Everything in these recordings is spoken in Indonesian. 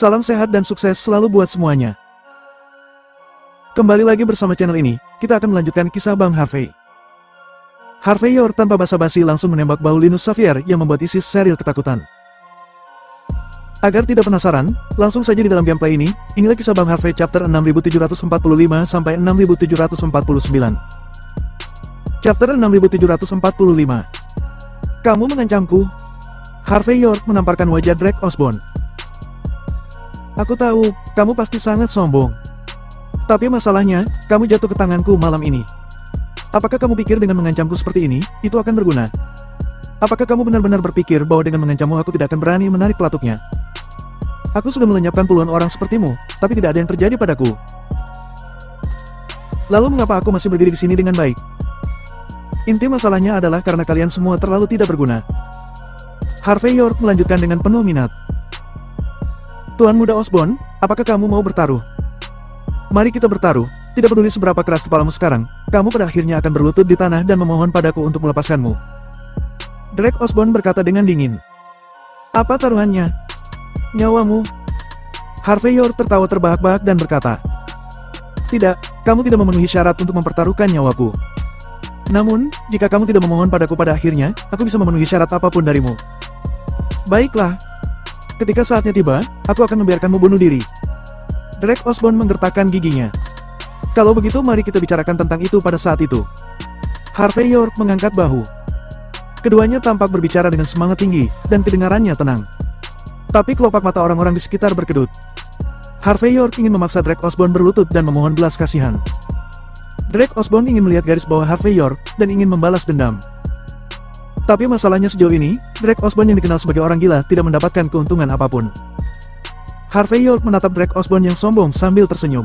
Salam sehat dan sukses selalu buat semuanya. Kembali lagi bersama channel ini, kita akan melanjutkan kisah Bang Harvey. Harvey York tanpa basa-basi langsung menembak bahu Linus Xavier yang membuat Isis Cheryl ketakutan. Agar tidak penasaran, langsung saja di dalam gameplay ini, inilah kisah Bang Harvey chapter 6745 sampai 6749. Chapter 6745. Kamu mengancamku? Harvey York menamparkan wajah Drake Osborne. Aku tahu, kamu pasti sangat sombong. Tapi masalahnya, kamu jatuh ke tanganku malam ini. Apakah kamu pikir dengan mengancamku seperti ini, itu akan berguna? Apakah kamu benar-benar berpikir bahwa dengan mengancammu aku tidak akan berani menarik pelatuknya? Aku sudah melenyapkan puluhan orang sepertimu, tapi tidak ada yang terjadi padaku. Lalu mengapa aku masih berdiri di sini dengan baik? Inti masalahnya adalah karena kalian semua terlalu tidak berguna. Harvey York melanjutkan dengan penuh minat. Tuan Muda Osborne, apakah kamu mau bertaruh? Mari kita bertaruh, tidak peduli seberapa keras kepalamu sekarang, kamu pada akhirnya akan berlutut di tanah dan memohon padaku untuk melepaskanmu. Drake Osborne berkata dengan dingin. Apa taruhannya? Nyawamu? Harvey York tertawa terbahak-bahak dan berkata. Tidak, kamu tidak memenuhi syarat untuk mempertaruhkan nyawaku. Namun, jika kamu tidak memohon padaku pada akhirnya, aku bisa memenuhi syarat apapun darimu. Baiklah. Ketika saatnya tiba, aku akan membiarkanmu bunuh diri. Drake Osborne menggertakkan giginya. Kalau begitu mari kita bicarakan tentang itu pada saat itu. Harvey York mengangkat bahu. Keduanya tampak berbicara dengan semangat tinggi, dan kedengarannya tenang. Tapi kelopak mata orang-orang di sekitar berkedut. Harvey York ingin memaksa Drake Osborne berlutut dan memohon belas kasihan. Drake Osborne ingin melihat garis bawah Harvey York, dan ingin membalas dendam. Tapi masalahnya sejauh ini, Drake Osborne yang dikenal sebagai orang gila tidak mendapatkan keuntungan apapun. Harvey York menatap Drake Osborne yang sombong sambil tersenyum.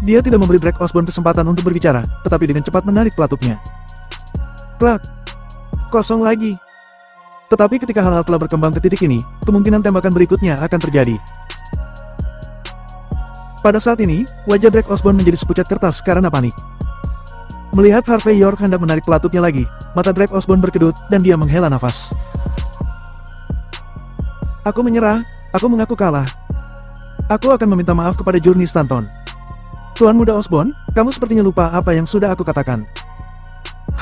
Dia tidak memberi Drake Osborne kesempatan untuk berbicara, tetapi dengan cepat menarik pelatuknya. Klak. Kosong lagi. Tetapi ketika hal-hal telah berkembang ke titik ini, kemungkinan tembakan berikutnya akan terjadi. Pada saat ini, wajah Drake Osborne menjadi sepucat kertas karena panik. Melihat Harvey York hendak menarik pelatuknya lagi, mata Drake Osborne berkedut, dan dia menghela nafas. Aku menyerah, aku mengaku kalah. Aku akan meminta maaf kepada Journey Stanton. Tuan Muda Osborne, kamu sepertinya lupa apa yang sudah aku katakan.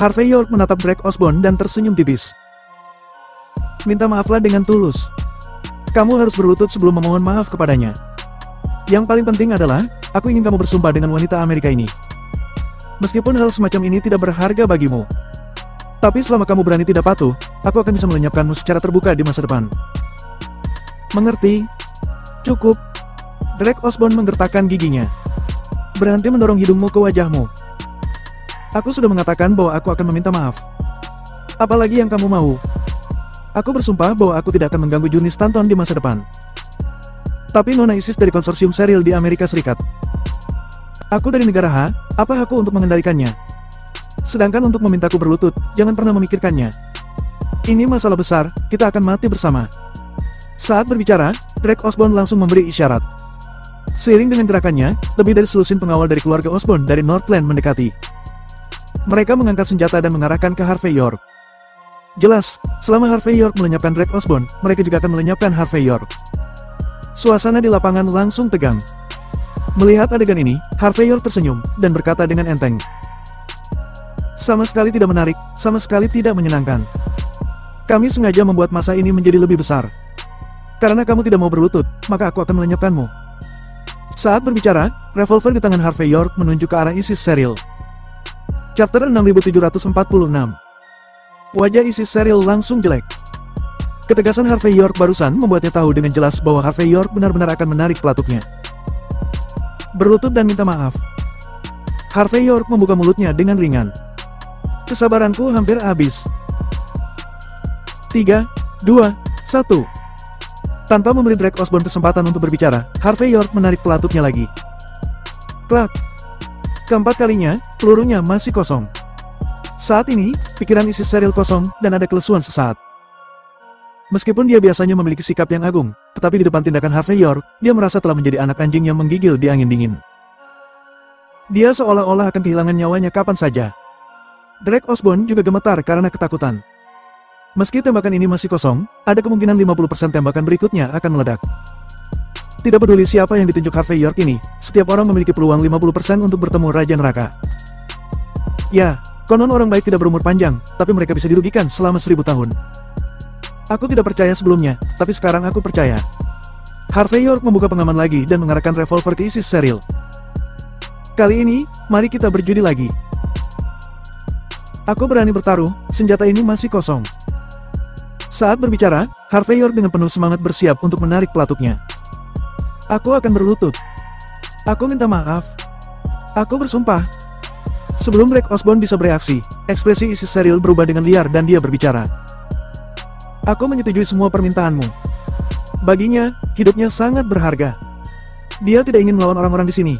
Harvey York menatap Drake Osborne dan tersenyum tipis. Minta maaflah dengan tulus. Kamu harus berlutut sebelum memohon maaf kepadanya. Yang paling penting adalah, aku ingin kamu bersumpah dengan wanita Amerika ini. Meskipun hal semacam ini tidak berharga bagimu. Tapi selama kamu berani tidak patuh, aku akan bisa melenyapkanmu secara terbuka di masa depan. Mengerti? Cukup. Drake Osborne menggertakkan giginya. Berhenti mendorong hidungmu ke wajahmu. Aku sudah mengatakan bahwa aku akan meminta maaf. Apalagi yang kamu mau? Aku bersumpah bahwa aku tidak akan mengganggu Journey Stanton di masa depan. Tapi Nona Isis dari konsorsium Cheryl di Amerika Serikat. Aku dari negara H, apa hakku untuk mengendalikannya? Sedangkan untuk memintaku berlutut, jangan pernah memikirkannya. Ini masalah besar, kita akan mati bersama. Saat berbicara, Drake Osborne langsung memberi isyarat. Seiring dengan gerakannya, lebih dari selusin pengawal dari keluarga Osborne dari Northland mendekati. Mereka mengangkat senjata dan mengarahkan ke Harvey York. Jelas, selama Harvey York melenyapkan Drake Osborne, mereka juga akan melenyapkan Harvey York. Suasana di lapangan langsung tegang. Melihat adegan ini, Harvey York tersenyum, dan berkata dengan enteng. Sama sekali tidak menarik, sama sekali tidak menyenangkan. Kami sengaja membuat masa ini menjadi lebih besar. Karena kamu tidak mau berlutut, maka aku akan melenyapkanmu. Saat berbicara, revolver di tangan Harvey York menunjuk ke arah Isis Cheryl. Chapter 6746. Wajah Isis Cheryl langsung jelek. Ketegasan Harvey York barusan membuatnya tahu dengan jelas bahwa Harvey York benar-benar akan menarik pelatuknya. Berlutut dan minta maaf. Harvey York membuka mulutnya dengan ringan. Kesabaranku hampir habis. 3, 2, 1. Tanpa memberi Drake Osborne kesempatan untuk berbicara, Harvey York menarik pelatuknya lagi. Klak. Keempat kalinya, pelurunya masih kosong. Saat ini, pikiran Isis Cheryl kosong, dan ada kelesuan sesaat. Meskipun dia biasanya memiliki sikap yang agung, tetapi di depan tindakan Harvey York, dia merasa telah menjadi anak anjing yang menggigil di angin dingin. Dia seolah-olah akan kehilangan nyawanya kapan saja. Drake Osborne juga gemetar karena ketakutan. Meski tembakan ini masih kosong, ada kemungkinan 50% tembakan berikutnya akan meledak. Tidak peduli siapa yang ditunjuk Harvey York ini, setiap orang memiliki peluang 50% untuk bertemu Raja Neraka. Ya, konon orang baik tidak berumur panjang, tapi mereka bisa dirugikan selama 1000 tahun. Aku tidak percaya sebelumnya, tapi sekarang aku percaya. Harvey York membuka pengaman lagi dan mengarahkan revolver ke Isis Cheryl. Kali ini, mari kita berjudi lagi. Aku berani bertaruh, senjata ini masih kosong. Saat berbicara, Harvey York dengan penuh semangat bersiap untuk menarik pelatuknya. Aku akan berlutut. Aku minta maaf. Aku bersumpah. Sebelum Drake Osborn bisa bereaksi, ekspresi Isis Cheryl berubah dengan liar dan dia berbicara. Aku menyetujui semua permintaanmu. Baginya, hidupnya sangat berharga. Dia tidak ingin melawan orang-orang di sini.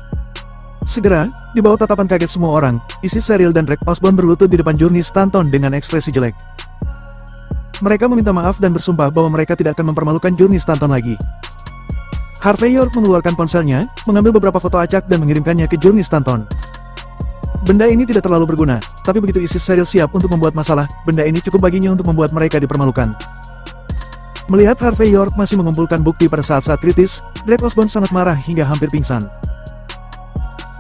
Segera, di bawah tatapan kaget semua orang, Isis Cheryl dan Drake Osborn berlutut di depan Journey Stanton dengan ekspresi jelek. Mereka meminta maaf dan bersumpah bahwa mereka tidak akan mempermalukan Journey Stanton lagi. Harvey York mengeluarkan ponselnya, mengambil beberapa foto acak dan mengirimkannya ke Journey Stanton. Benda ini tidak terlalu berguna, tapi begitu Isis Cheryl siap untuk membuat masalah, benda ini cukup baginya untuk membuat mereka dipermalukan. Melihat Harvey York masih mengumpulkan bukti pada saat-saat kritis, Drake Osborn sangat marah hingga hampir pingsan.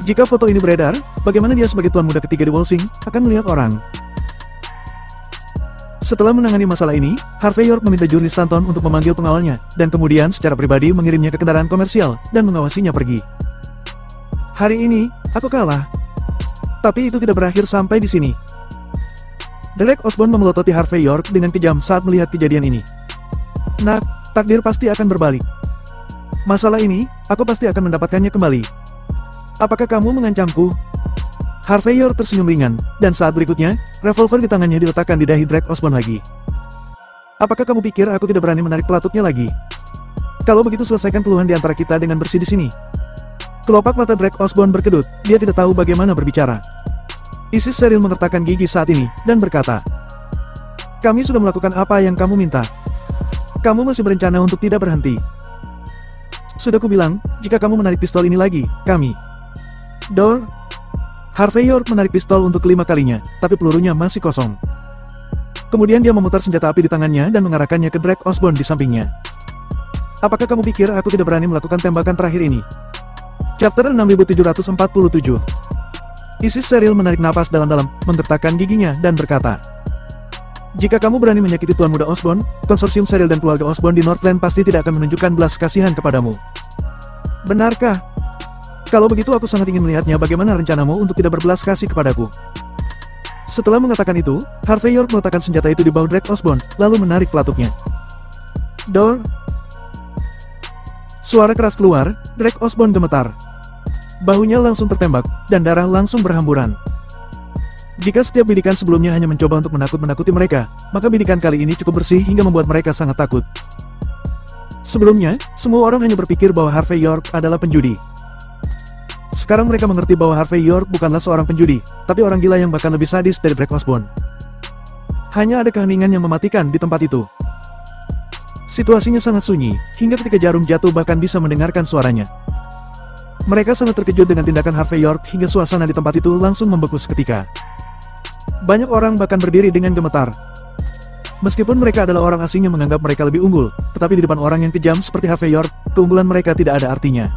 Jika foto ini beredar, bagaimana dia sebagai tuan muda ketiga di Wolsing akan melihat orang? Setelah menangani masalah ini, Harvey York meminta Journey Stanton untuk memanggil pengawalnya, dan kemudian secara pribadi mengirimnya ke kendaraan komersial, dan mengawasinya pergi. Hari ini, aku kalah. Tapi itu tidak berakhir sampai di sini. Drake Osborn memelototi Harvey York dengan kejam saat melihat kejadian ini. Nak, takdir pasti akan berbalik. Masalah ini, aku pasti akan mendapatkannya kembali. Apakah kamu mengancamku? Harvey York tersenyum ringan, dan saat berikutnya, revolver di tangannya diletakkan di dahi Drake Osborn lagi. Apakah kamu pikir aku tidak berani menarik pelatuknya lagi? Kalau begitu selesaikan keluhan di antara kita dengan bersih di sini. Kelopak mata Drake Osborn berkedut, dia tidak tahu bagaimana berbicara. Isis Cheryl mengertakkan gigi saat ini, dan berkata, "Kami sudah melakukan apa yang kamu minta. Kamu masih berencana untuk tidak berhenti. Sudah kubilang, jika kamu menarik pistol ini lagi, kami..." Dor. Harvey York menarik pistol untuk kelima kalinya, tapi pelurunya masih kosong. Kemudian dia memutar senjata api di tangannya dan mengarahkannya ke Drake Osborn di sampingnya. Apakah kamu pikir aku tidak berani melakukan tembakan terakhir ini? Chapter 6747. Isis Cheryl menarik napas dalam-dalam, menggertakkan giginya, dan berkata, "Jika kamu berani menyakiti Tuan Muda Osborn, konsorsium Cheryl dan keluarga Osborn di Northland pasti tidak akan menunjukkan belas kasihan kepadamu." Benarkah? Kalau begitu aku sangat ingin melihatnya bagaimana rencanamu untuk tidak berbelas kasih kepadaku. Setelah mengatakan itu, Harvey York meletakkan senjata itu di bahu Drake Osborn, lalu menarik pelatuknya. Dor. Suara keras keluar, Drake Osborn gemetar. Bahunya langsung tertembak, dan darah langsung berhamburan. Jika setiap bidikan sebelumnya hanya mencoba untuk menakut-nakuti mereka, maka bidikan kali ini cukup bersih hingga membuat mereka sangat takut. Sebelumnya, semua orang hanya berpikir bahwa Harvey York adalah penjudi. Sekarang mereka mengerti bahwa Harvey York bukanlah seorang penjudi, tapi orang gila yang bahkan lebih sadis dari Drake Osborn. Hanya ada keheningan yang mematikan di tempat itu. Situasinya sangat sunyi, hingga ketika jarum jatuh bahkan bisa mendengarkan suaranya. Mereka sangat terkejut dengan tindakan Harvey York hingga suasana di tempat itu langsung membeku seketika. Banyak orang bahkan berdiri dengan gemetar. Meskipun mereka adalah orang asing yang menganggap mereka lebih unggul, tetapi di depan orang yang kejam seperti Harvey York, keunggulan mereka tidak ada artinya.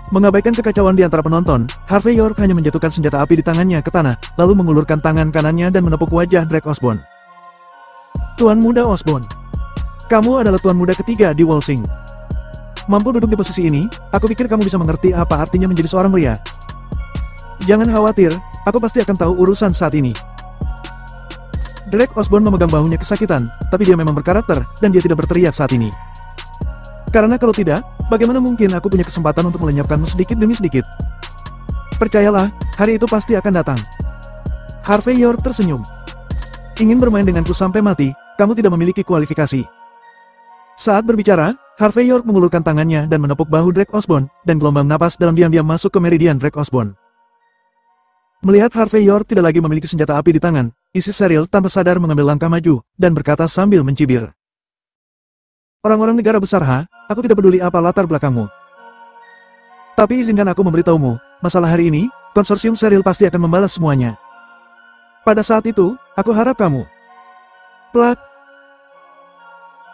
Mengabaikan kekacauan di antara penonton, Harvey York hanya menjatuhkan senjata api di tangannya ke tanah, lalu mengulurkan tangan kanannya dan menepuk wajah Drake Osborn. Tuan Muda Osborn, kamu adalah Tuan Muda ketiga di Wolsing. Mampu duduk di posisi ini, aku pikir kamu bisa mengerti apa artinya menjadi seorang pria. Jangan khawatir, aku pasti akan tahu urusan saat ini. Drake Osborn memegang bahunya kesakitan, tapi dia memang berkarakter, dan dia tidak berteriak saat ini. Karena kalau tidak, bagaimana mungkin aku punya kesempatan untuk melenyapkanmu sedikit demi sedikit? Percayalah, hari itu pasti akan datang. Harvey York tersenyum. Ingin bermain denganku sampai mati, kamu tidak memiliki kualifikasi. Saat berbicara, Harvey York mengulurkan tangannya dan menepuk bahu Drake Osborn, dan gelombang napas dalam diam-diam masuk ke meridian Drake Osborn. Melihat Harvey York tidak lagi memiliki senjata api di tangan, Isis Cheryl tanpa sadar mengambil langkah maju, dan berkata sambil mencibir. Orang-orang negara besar aku tidak peduli apa latar belakangmu. Tapi izinkan aku memberitahumu, masalah hari ini, konsorsium Cheryl pasti akan membalas semuanya. Pada saat itu, aku harap kamu. Plak.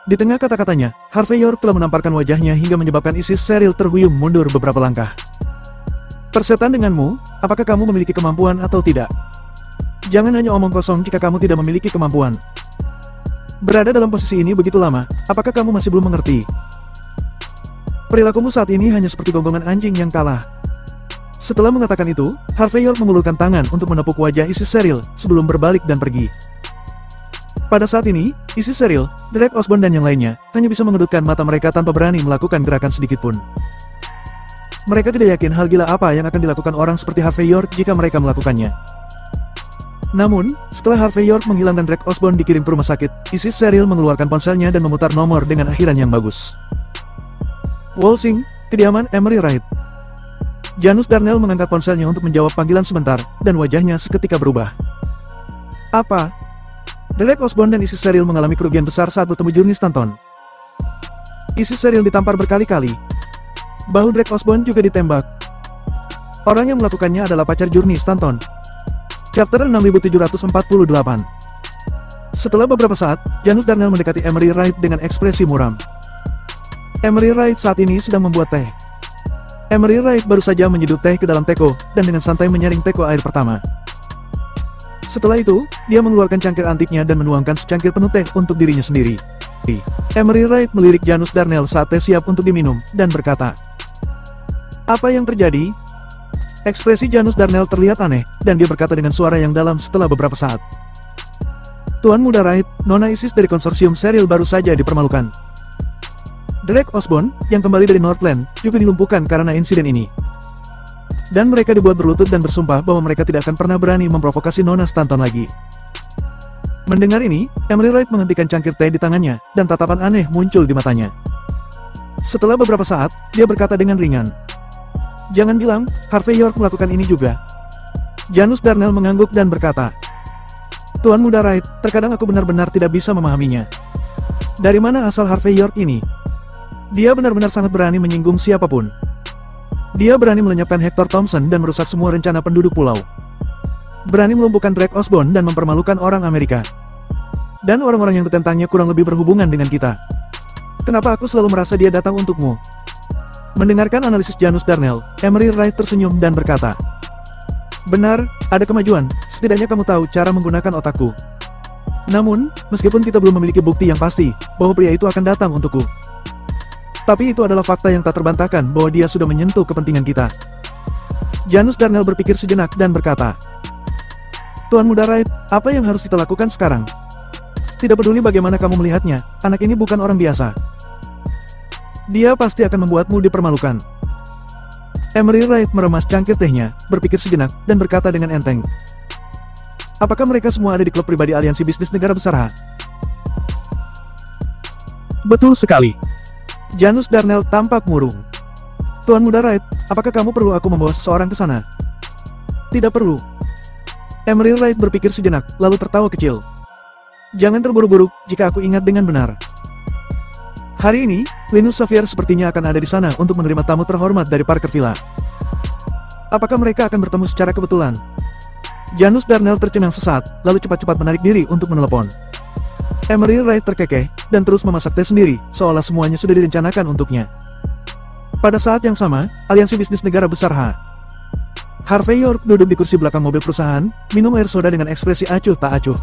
Di tengah kata-katanya, Harvey York telah menamparkan wajahnya hingga menyebabkan Isis Cheryl terhuyung mundur beberapa langkah. Persetan denganmu, apakah kamu memiliki kemampuan atau tidak? Jangan hanya omong kosong jika kamu tidak memiliki kemampuan. Berada dalam posisi ini begitu lama, apakah kamu masih belum mengerti? Perilakumu saat ini hanya seperti gonggongan anjing yang kalah. Setelah mengatakan itu, Harvey York mengulurkan tangan untuk menepuk wajah Isis Cheryl sebelum berbalik dan pergi. Pada saat ini, Isis Cheryl, Derek Osborn dan yang lainnya, hanya bisa mengendutkan mata mereka tanpa berani melakukan gerakan sedikit pun. Mereka tidak yakin hal gila apa yang akan dilakukan orang seperti Harvey York jika mereka melakukannya. Namun, setelah Harvey York menghilang dan Derek Osborn dikirim ke rumah sakit, Isis Cheryl mengeluarkan ponselnya dan memutar nomor dengan akhiran yang bagus. Walsing, kediaman Emery Wright. Janus Darnell mengangkat ponselnya untuk menjawab panggilan sebentar, dan wajahnya seketika berubah. Apa? Derek Osborn dan Isis Cheryl mengalami kerugian besar saat bertemu Journey Stanton. Isis Cheryl ditampar berkali-kali. Bahu Derek Osborn juga ditembak. Orang yang melakukannya adalah pacar Journey Stanton. Chapter 6748. Setelah beberapa saat, Janus Darnell mendekati Emery Wright dengan ekspresi muram. Emery Wright saat ini sedang membuat teh. Emery Wright baru saja menyeduh teh ke dalam teko, dan dengan santai menyaring teko air pertama. Setelah itu, dia mengeluarkan cangkir antiknya dan menuangkan secangkir penuh teh untuk dirinya sendiri. Emery Wright melirik Janus Darnell saat teh siap untuk diminum, dan berkata, "Apa yang terjadi?" Ekspresi Janus Darnell terlihat aneh, dan dia berkata dengan suara yang dalam setelah beberapa saat. "Tuan Muda Wright, Nona Isis dari konsorsium Cheryl baru saja dipermalukan." Derek Osborn, yang kembali dari Northland, juga dilumpuhkan karena insiden ini. Dan mereka dibuat berlutut dan bersumpah bahwa mereka tidak akan pernah berani memprovokasi Nona Stanton lagi. Mendengar ini, Emery Wright menghentikan cangkir teh di tangannya, dan tatapan aneh muncul di matanya. Setelah beberapa saat, dia berkata dengan ringan, "Jangan bilang, Harvey York melakukan ini juga." Janus Darnell mengangguk dan berkata, "Tuan Muda Wright, terkadang aku benar-benar tidak bisa memahaminya. Dari mana asal Harvey York ini? Dia benar-benar sangat berani menyinggung siapapun. Dia berani melenyapkan Hector Thompson dan merusak semua rencana penduduk pulau. Berani melumpuhkan Derek Osborn dan mempermalukan orang Amerika. Dan orang-orang yang ditentangnya kurang lebih berhubungan dengan kita. Kenapa aku selalu merasa dia datang untukmu?" Mendengarkan analisis Janus Darnell, Emery Wright tersenyum dan berkata, "Benar, ada kemajuan, setidaknya kamu tahu cara menggunakan otakku. Namun, meskipun kita belum memiliki bukti yang pasti, bahwa pria itu akan datang untukku. Tapi itu adalah fakta yang tak terbantahkan bahwa dia sudah menyentuh kepentingan kita." Janus Darnell berpikir sejenak dan berkata, "Tuan Muda Wright, apa yang harus kita lakukan sekarang? Tidak peduli bagaimana kamu melihatnya, anak ini bukan orang biasa. Dia pasti akan membuatmu dipermalukan." Emery Wright meremas cangkir tehnya, berpikir sejenak, dan berkata dengan enteng, "Apakah mereka semua ada di klub pribadi aliansi bisnis negara besar ha?" Betul sekali. Janus Darnell tampak murung. "Tuan Muda Wright, apakah kamu perlu aku membawa seseorang ke sana?" "Tidak perlu." Emery Wright berpikir sejenak, lalu tertawa kecil. "Jangan terburu-buru, jika aku ingat dengan benar. Hari ini, Linus Xavier sepertinya akan ada di sana untuk menerima tamu terhormat dari Parker Villa. Apakah mereka akan bertemu secara kebetulan?" Janus Darnell tercengang sesaat, lalu cepat-cepat menarik diri untuk menelepon. Emery Wright terkekeh, dan terus memasak teh sendiri, seolah semuanya sudah direncanakan untuknya. Pada saat yang sama, aliansi bisnis negara besar H. Harvey York duduk di kursi belakang mobil perusahaan, minum air soda dengan ekspresi acuh tak acuh.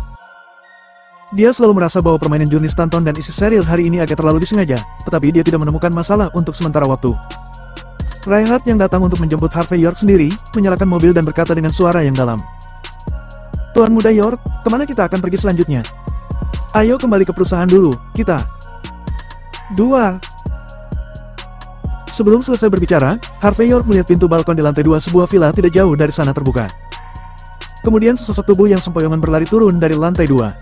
Dia selalu merasa bahwa permainan Journey Stanton dan Isis Cheryl hari ini agak terlalu disengaja, tetapi dia tidak menemukan masalah untuk sementara waktu. Reinhardt yang datang untuk menjemput Harvey York sendiri, menyalakan mobil dan berkata dengan suara yang dalam, "Tuan Muda York, kemana kita akan pergi selanjutnya? Ayo kembali ke perusahaan dulu, kita." Dua. Sebelum selesai berbicara, Harvey York melihat pintu balkon di lantai 2 sebuah villa tidak jauh dari sana terbuka. Kemudian sesosok tubuh yang sempoyongan berlari turun dari lantai 2.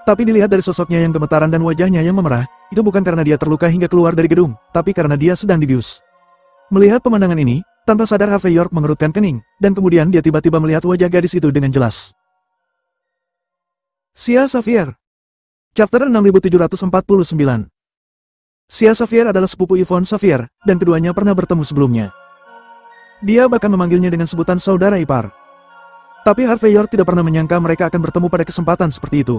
Tapi dilihat dari sosoknya yang gemetaran dan wajahnya yang memerah, itu bukan karena dia terluka hingga keluar dari gedung, tapi karena dia sedang dibius. Melihat pemandangan ini, tanpa sadar Harvey York mengerutkan kening, dan kemudian dia tiba-tiba melihat wajah gadis itu dengan jelas. Sia Xavier. Chapter 6749. Sia Xavier adalah sepupu Yvonne Xavier, dan keduanya pernah bertemu sebelumnya. Dia bahkan memanggilnya dengan sebutan saudara ipar. Tapi Harvey York tidak pernah menyangka mereka akan bertemu pada kesempatan seperti itu.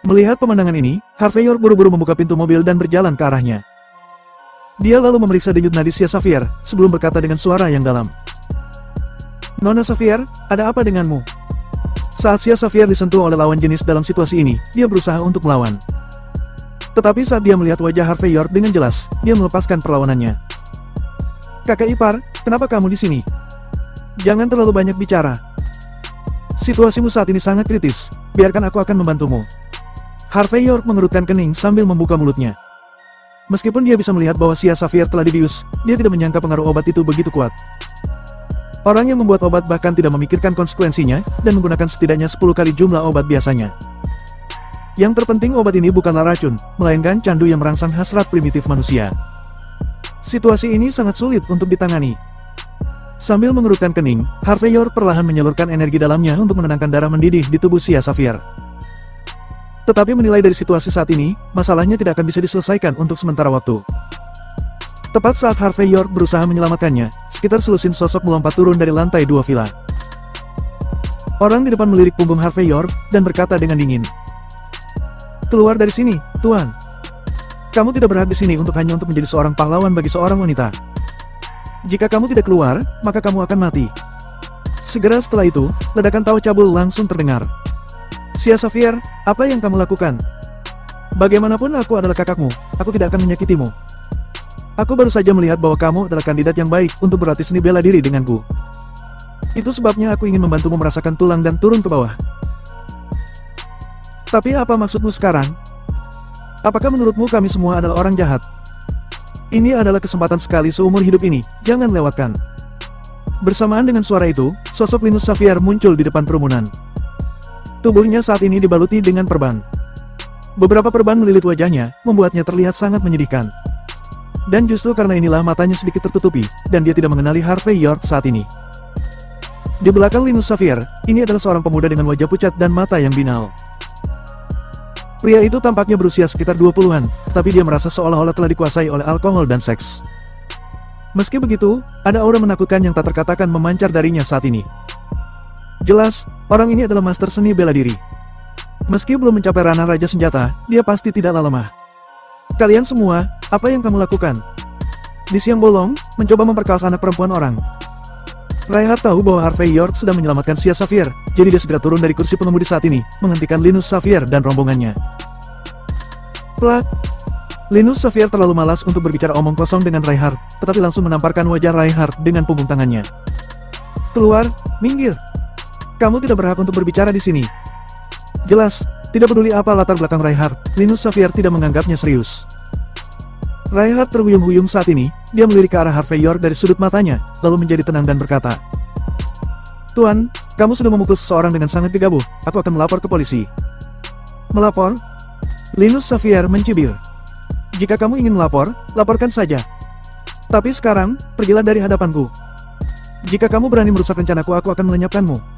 Melihat pemandangan ini, Harvey York buru-buru membuka pintu mobil dan berjalan ke arahnya. Dia lalu memeriksa denyut nadi Sia Xavier, sebelum berkata dengan suara yang dalam. Nona Xavier, ada apa denganmu? Saat Sia Xavier disentuh oleh lawan jenis dalam situasi ini, dia berusaha untuk melawan. Tetapi saat dia melihat wajah Harvey York dengan jelas, dia melepaskan perlawanannya. Kakak ipar, kenapa kamu di sini? Jangan terlalu banyak bicara. Situasimu saat ini sangat kritis, biarkan aku akan membantumu. Harvey York mengerutkan kening sambil membuka mulutnya. Meskipun dia bisa melihat bahwa Sia Xavier telah dibius, dia tidak menyangka pengaruh obat itu begitu kuat. Orang yang membuat obat bahkan tidak memikirkan konsekuensinya, dan menggunakan setidaknya 10 kali jumlah obat biasanya. Yang terpenting obat ini bukanlah racun, melainkan candu yang merangsang hasrat primitif manusia. Situasi ini sangat sulit untuk ditangani. Sambil mengerutkan kening, Harvey York perlahan menyalurkan energi dalamnya untuk menenangkan darah mendidih di tubuh Sia Xavier. Tetapi menilai dari situasi saat ini, masalahnya tidak akan bisa diselesaikan untuk sementara waktu. Tepat saat Harvey York berusaha menyelamatkannya, sekitar selusin sosok melompat turun dari lantai 2 villa. Orang di depan melirik punggung Harvey York, dan berkata dengan dingin. Keluar dari sini, Tuan. Kamu tidak berhak di sini hanya untuk menjadi seorang pahlawan bagi seorang wanita. Jika kamu tidak keluar, maka kamu akan mati. Segera setelah itu, ledakan tawa cabul langsung terdengar. Sia Xavier, apa yang kamu lakukan? Bagaimanapun aku adalah kakakmu, aku tidak akan menyakitimu. Aku baru saja melihat bahwa kamu adalah kandidat yang baik untuk berlatih seni bela diri denganku. Itu sebabnya aku ingin membantumu merasakan tulang dan turun ke bawah. Tapi apa maksudmu sekarang? Apakah menurutmu kami semua adalah orang jahat? Ini adalah kesempatan sekali seumur hidup ini, jangan lewatkan. Bersamaan dengan suara itu, sosok Linus Xavier muncul di depan kerumunan. Tubuhnya saat ini dibaluti dengan perban. Beberapa perban melilit wajahnya, membuatnya terlihat sangat menyedihkan. Dan justru karena inilah matanya sedikit tertutupi, dan dia tidak mengenali Harvey York saat ini. Di belakang Linus Xavier, ini adalah seorang pemuda dengan wajah pucat dan mata yang binal. Pria itu tampaknya berusia sekitar 20-an, tapi dia merasa seolah-olah telah dikuasai oleh alkohol dan seks. Meski begitu, ada aura menakutkan yang tak terkatakan memancar darinya saat ini. Jelas, orang ini adalah master seni bela diri. Meski belum mencapai ranah Raja Senjata, dia pasti tidaklah lemah. Kalian semua, apa yang kamu lakukan? Di siang bolong, mencoba memperkaos anak perempuan orang. Reinhardt tahu bahwa Harvey York sedang menyelamatkan Sia Xavier, jadi dia segera turun dari kursi pengemudi saat ini, menghentikan Linus Xavier dan rombongannya. Plak! Linus Xavier terlalu malas untuk berbicara omong kosong dengan Reinhardt, tetapi langsung menamparkan wajah Reinhardt dengan punggung tangannya. Keluar, minggir! Kamu tidak berhak untuk berbicara di sini. Jelas, tidak peduli apa latar belakang Reinhardt, Linus Xavier tidak menganggapnya serius. Reinhardt terhuyung-huyung saat ini, dia melirik ke arah Harvey York dari sudut matanya, lalu menjadi tenang dan berkata, Tuan, kamu sudah memukul seseorang dengan sangat gegabah, aku akan melapor ke polisi. Melapor? Linus Xavier mencibir. Jika kamu ingin melapor, laporkan saja. Tapi sekarang, pergilah dari hadapanku. Jika kamu berani merusak rencanaku, aku akan melenyapkanmu.